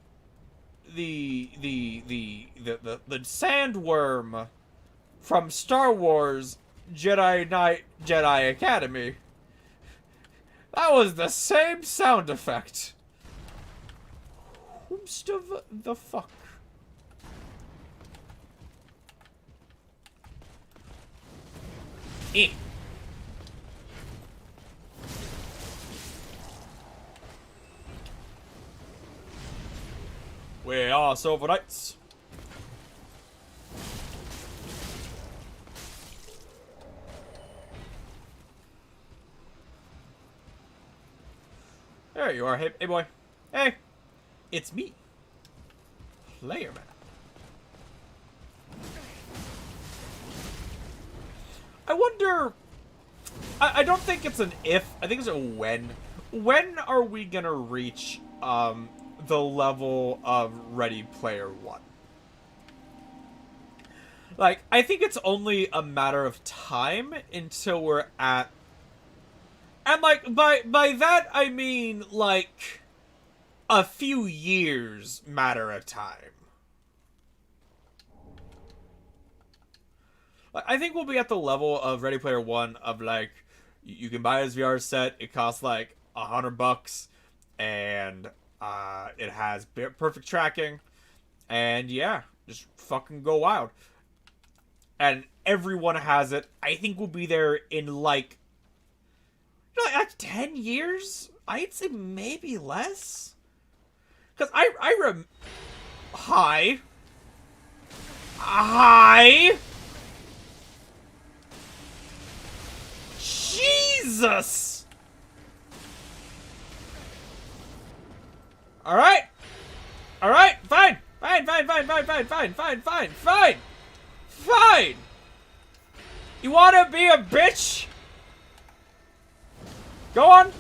sandworm from Star Wars Jedi Knight Jedi Academy. That was the same sound effect. Whomst the fuck? Eh. We are Silver Knights. There you are. Hey, hey boy. Hey. It's me. Player Man. I wonder... I don't think it's an if. I think it's a when. When are we gonna reach, the level of Ready Player One? Like, I think it's only a matter of time until we're at... And, like, by that, I mean, like, a few years matter of time. Like, I think we'll be at the level of Ready Player One of, like, you can buy this VR set, it costs, like, $100, and, it has perfect tracking, and, yeah, just fucking go wild. And everyone has it. I think we'll be there in, like, like 10 years? I'd say maybe less. Because Hi. Hi. Jesus. Alright. Alright, fine. Fine. You wanna be a bitch? Go on.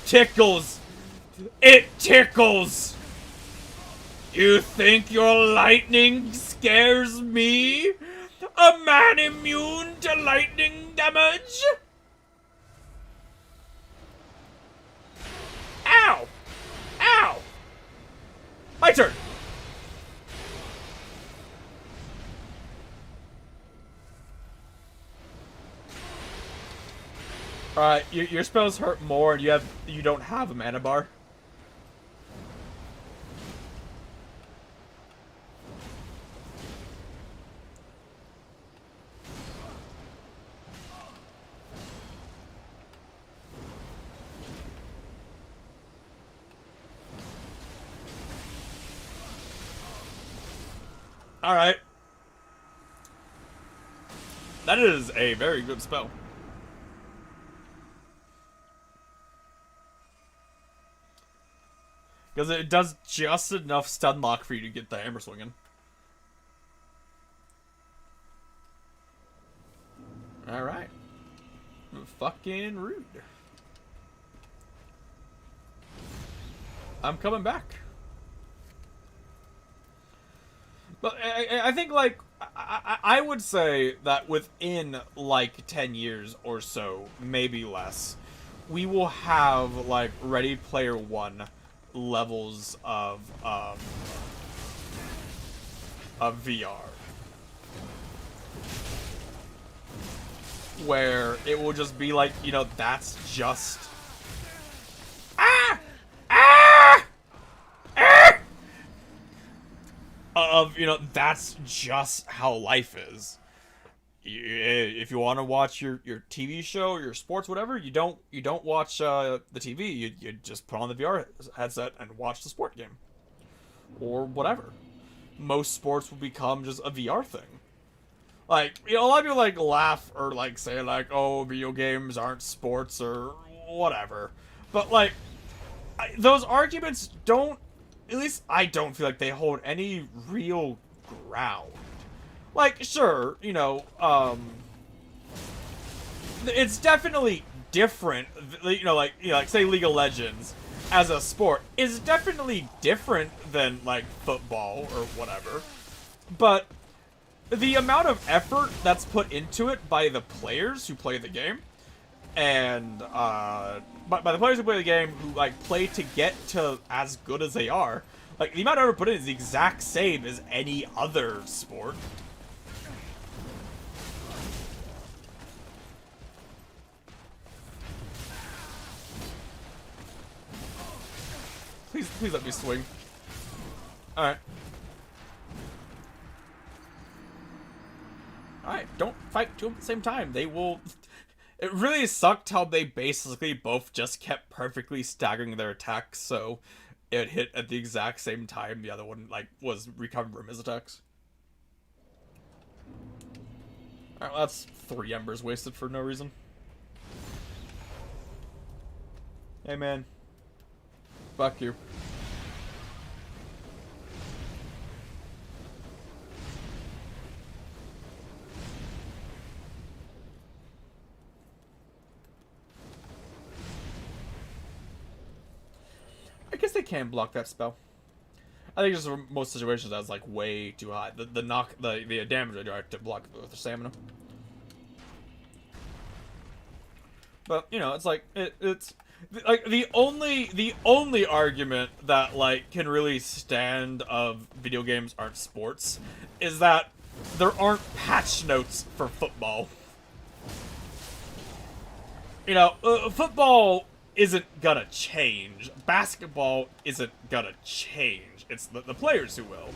Tickles. It tickles. You think your lightning scares me? A man immune to lightning damage? Ow! Ow! My turn. Alright, your spells hurt more and you don't have a mana bar. Alright. That is a very good spell. Because it does just enough stun lock for you to get the hammer swinging. Alright. Fucking rude. I'm coming back. But I think, like, I would say that within, like, 10 years or so, maybe less, we will have, like, Ready Player One levels of VR. Where it will just be like, you know, that's just... Of, you know, that's just how life is. If you want to watch your TV show, your sports, whatever, you don't watch the TV. You just put on the VR headset and watch the sport game, or whatever. Most sports will become just a VR thing, Like, you know, a lot of people, like, laugh or, like, say, like, oh, video games aren't sports or whatever. But, like, those arguments don't, at least I don't feel like they hold any real ground. Like, sure, you know, it's definitely different, you know, like, say League of Legends as a sport is definitely different than, like, football or whatever. But the amount of effort that's put into it by the players who play the game, and, by the players who play the game who, like, play to get to as good as they are, like, the amount of effort put in is the exact same as any other sport. Please let me swing. Alright. Alright, don't fight two at the same time. They will... It really sucked how they basically both just kept perfectly staggering their attacks, so it hit at the exact same time the other one, like, was recovering from his attacks. Alright, well, that's 3 embers wasted for no reason. Hey, man. Fuck you. I guess they can block that spell. I think just for most situations that's like way too high. The damage I do have to block with the stamina. But you know, it's like it's like the only argument that like can really stand of video games aren't sports is that there aren't patch notes for football. You know, football isn't gonna change. Basketball isn't gonna change. It's the players who will.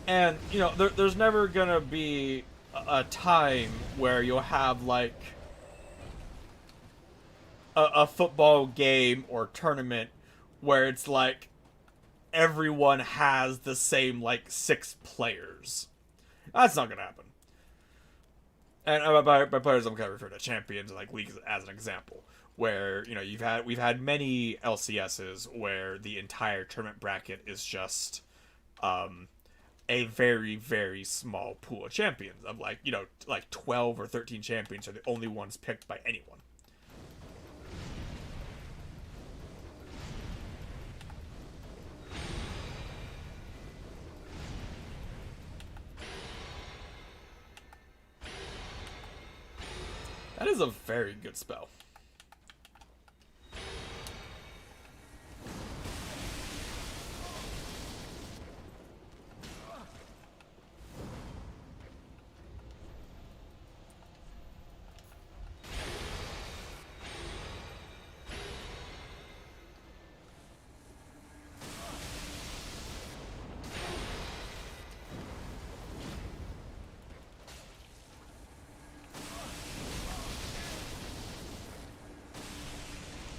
And, you know, there's never gonna be a time where you'll have, like, a football game or tournament where it's, like, everyone has the same, like, 6 players. That's not gonna happen. And by players, I'm kind of referring to champions, like, leagues as an example. Where, you know, we've had many LCSs where the entire tournament bracket is just a very, very small pool of champions of, like, you know, like 12 or 13 champions are the only ones picked by anyone. That is a very good spell.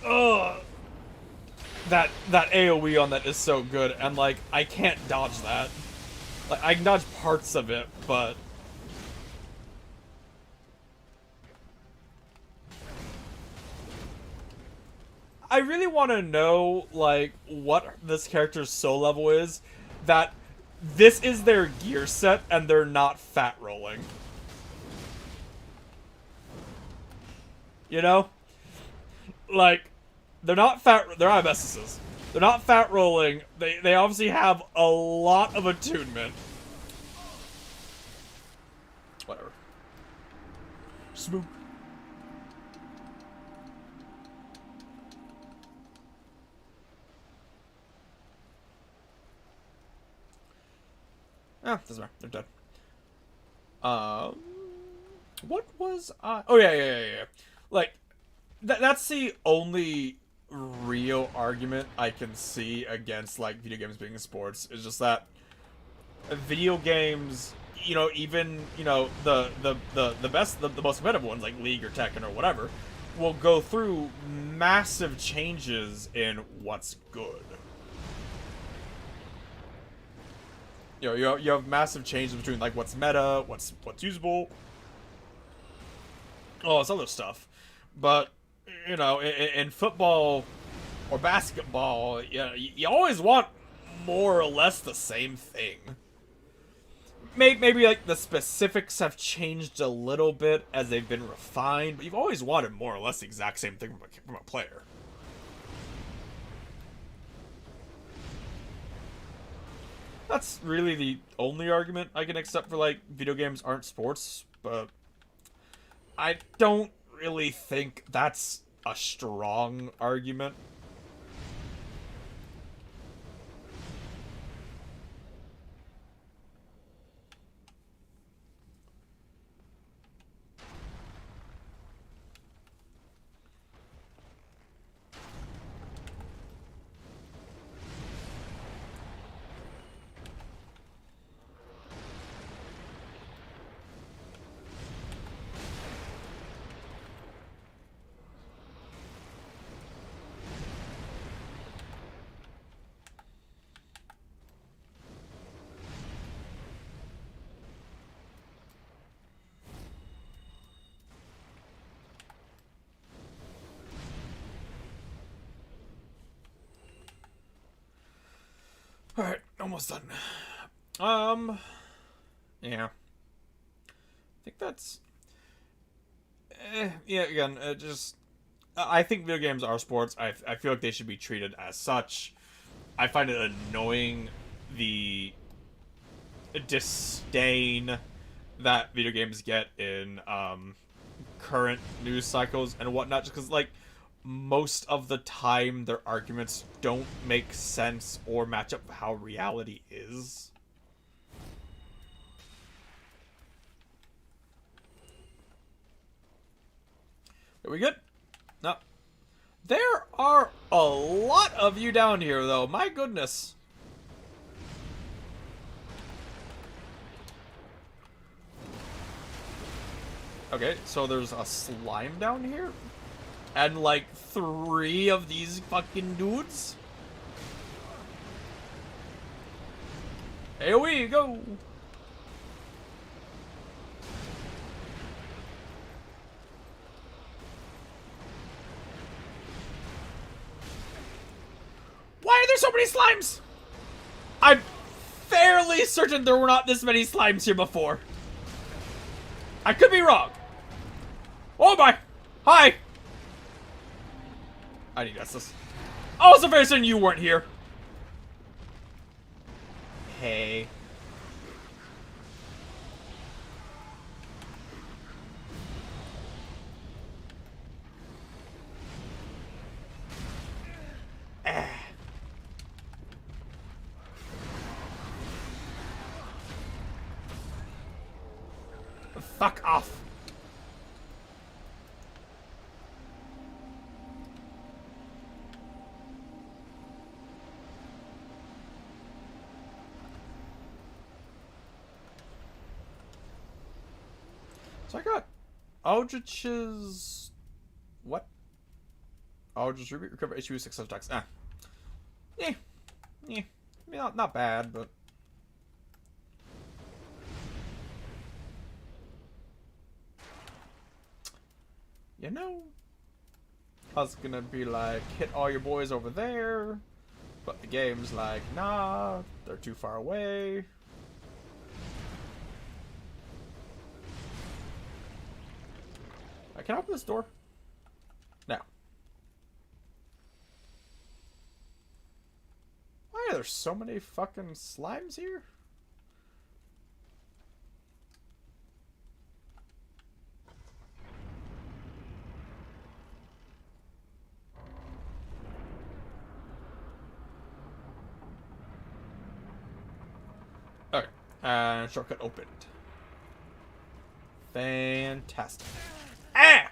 Ugh. That AoE on that is so good, and like I can't dodge that. Like I can dodge parts of it, but I really want to know like what this character's soul level is. That this is their gear set, and they're not fat rolling. You know, like. They're not MSSs. They're not fat rolling. They obviously have a lot of attunement. Whatever. Smooth. Ah, doesn't matter. They're dead. What was oh yeah. Like that's the only real argument I can see against like video games being sports is just that video games, you know, even, you know, the best, the most competitive ones like League or Tekken or whatever will go through massive changes in what's good. you know, you have massive changes between like what's meta, what's usable, all this other stuff. But you know, in football or basketball, you always want more or less the same thing. Maybe like the specifics have changed a little bit as they've been refined, but you've always wanted more or less the exact same thing from a player. That's really the only argument I can accept for like video games aren't sports, but I don't really think that's a strong argument. Alright, almost done. Yeah. I think that's... yeah, again, just... I think video games are sports. I feel like they should be treated as such. I find it annoying the disdain that video games get in, current news cycles and whatnot, just because, like, most of the time their arguments don't make sense or match up with how reality is. Are we good? No. There are a lot of you down here, though. My goodness. Okay, so there's a slime down here? And like 3 of these fucking dudes? Here we go! Why are there so many slimes? I'm fairly certain there were not this many slimes here before. I could be wrong. Oh my! Hi! I need this. I was very certain you weren't here. Hey. Fuck off. So I got Aldrich's... What? Aldrich's Ruby, recover HP 6 attacks. Ah. Yeah. Yeah. I mean, not bad, but... You know, I was gonna be like, hit all your boys over there, but the game's like, nah, they're too far away. Can I open this door? No. Why are there so many fucking slimes here? Okay, and shortcut opened. Fantastic. Ah!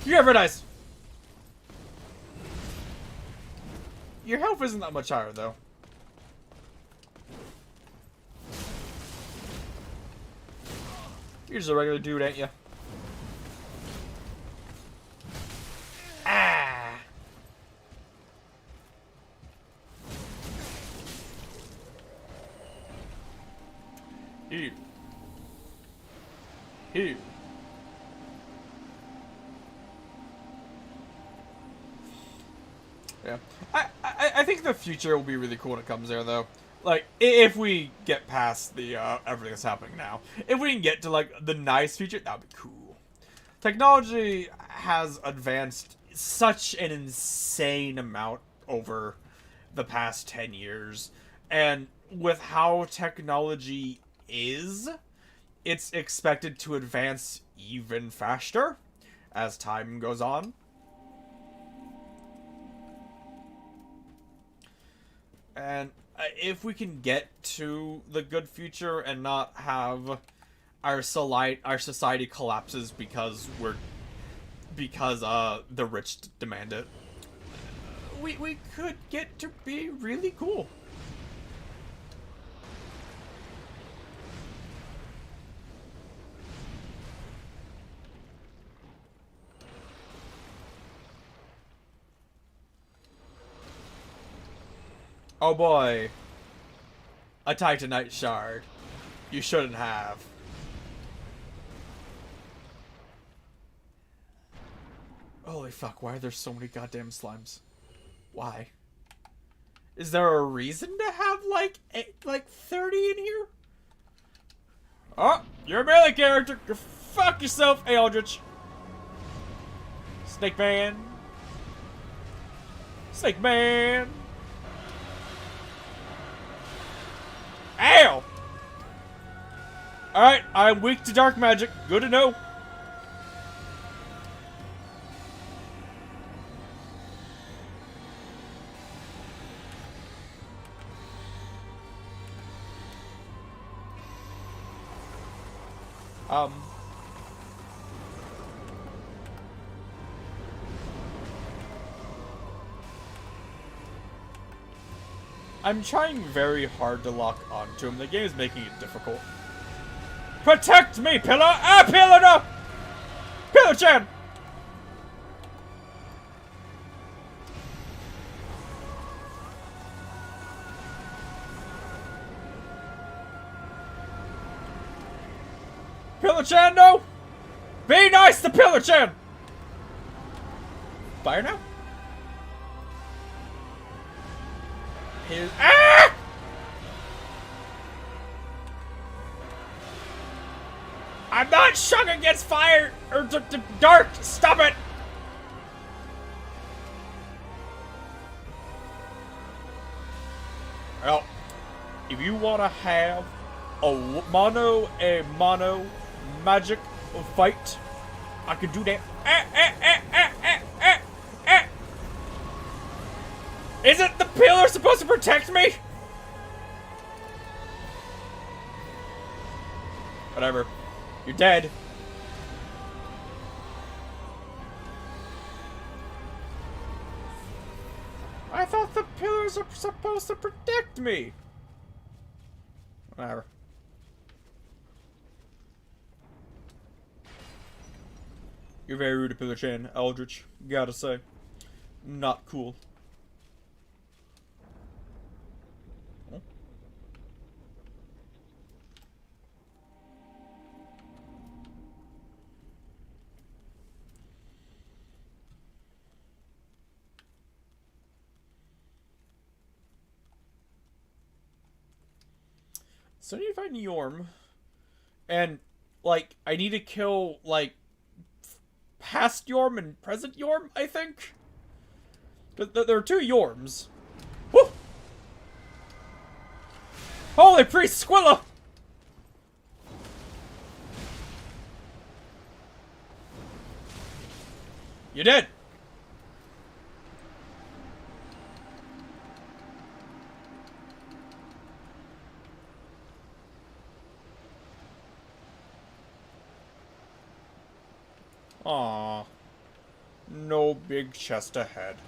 You have red eyes. Your health isn't that much higher, though. You're just a regular dude, ain't you? Here. Here. Yeah. I think the future will be really cool when it comes there, though. Like, if we get past the, everything that's happening now. If we can get to, like, the nice future, that would be cool. Technology has advanced such an insane amount over the past 10 years. And with how technology is, it's expected to advance even faster as time goes on. And if we can get to the good future and not have our society collapses because the rich demand it, we could get to be really cool. Oh boy. A Titanite shard. You shouldn't have. Holy fuck, why are there so many goddamn slimes? Why? Is there a reason to have, like 30 in here? Oh, you're a melee character. Go fuck yourself, Eldritch. Snake Man. Snake Man. Ow! Alright, I'm weak to dark magic. Good to know. I'm trying very hard to lock onto him. The game is making it difficult. Protect me, Pillar! Ah, Pillar, no! Pillar-chan! Pillar-chan, no! Be nice to Pillar-chan! Fire now? His ah! I'm not shook against fire or dark. Stop it! Well, if you want to have a mono magic fight, I can do that. Isn't the pillar supposed to protect me? Whatever. You're dead. I thought the pillars are supposed to protect me. Whatever. You're very rude to Pillar-chan, Eldritch. Gotta say. Not cool. So I need to find Yorm. And, like, I need to kill, like, past Yorm and present Yorm, I think? There are two Yorms. Woo! Holy Priest Squilla! You did! Aww. No big chest ahead.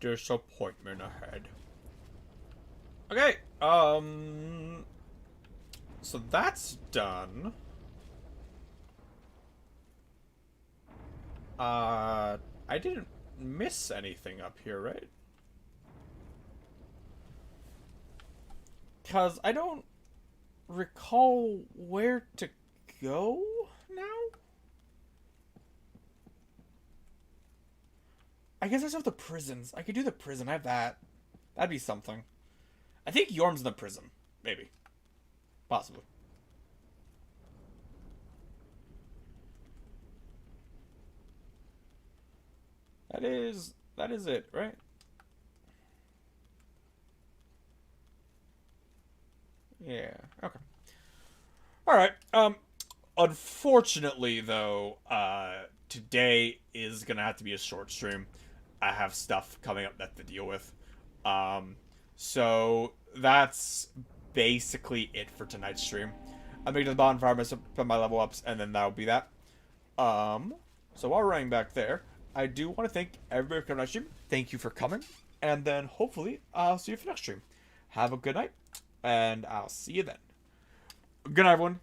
Disappointment ahead. Okay, so that's done. I didn't miss anything up here, right? Because I don't recall where to go now? I guess I still have the prisons. I could do the prison. I have that. That'd be something. I think Yorm's in the prison. Maybe. Possibly. That is it, right? Yeah. Okay. All right. Unfortunately though, today is going to have to be a short stream. I have stuff coming up that to deal with. So that's basically it for tonight's stream. I'm making the bonfire, put my level ups, and then that'll be that. So while we're running back there, I do want to thank everybody for coming to stream. Thank you for coming. And then hopefully I'll see you for next stream. Have a good night, and I'll see you then. Good night, everyone.